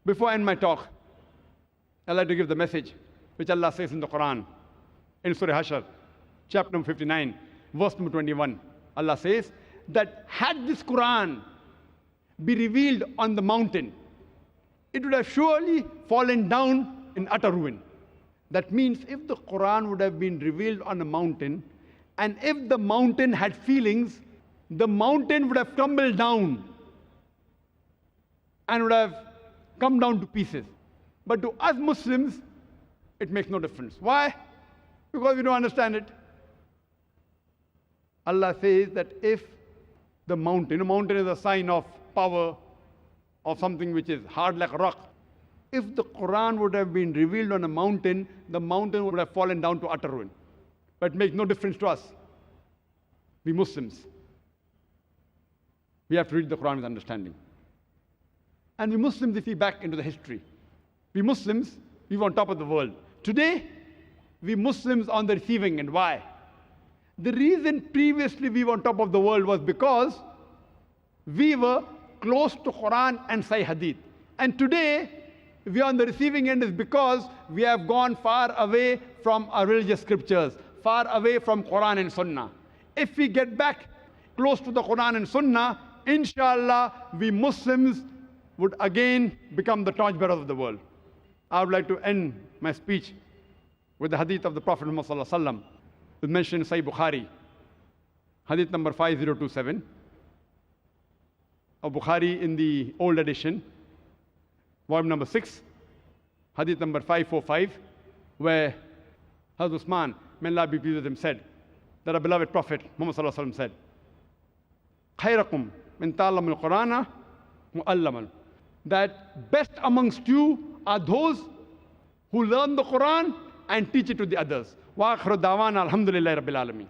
Before I end my talk, I'd like to give the message which Allah says in the Quran, in Surah Hashr, chapter number 59, verse number 21. Allah says that had this Quran be revealed on the mountain, it would have surely fallen down in utter ruin. That means if the Quran would have been revealed on a mountain, and if the mountain had feelings, the mountain would have crumbled down and would have come down to pieces. But to us Muslims, it makes no difference. Why? Because we don't understand it. Allah says that if the mountain, a mountain is a sign of power, of something which is hard like a rock. If the Quran would have been revealed on a mountain, the mountain would have fallen down to utter ruin. But it makes no difference to us. We Muslims, we have to read the Quran with understanding. And we Muslims, if we back into the history, we Muslims, we were on top of the world. Today, we Muslims on the receiving end. Why? The reason previously we were on top of the world was because we were close to Quran and Sahih Hadith. And today, we are on the receiving end is because we have gone far away from our religious scriptures, far away from Quran and Sunnah. If we get back close to the Quran and Sunnah, inshallah, we Muslims would again become the torchbearers of the world. I would like to end my speech with the hadith of the Prophet Muhammad sallallahu alaihi wasallam. It's mentioned in Sahih Bukhari, hadith number 5027. Of Bukhari in the old edition, volume number 6, hadith number 545, where Hazrat Usman, may Allah be pleased with him, said that our beloved Prophet Muhammad sallallahu alaihi wasallam said, "Khayrakum min ta'allam al-Qur'ana mu'allaman." That best amongst you are those who learn the Quran and teach it to the others. Wa akhiru da'wana alhamdulillahi rabbil alameen.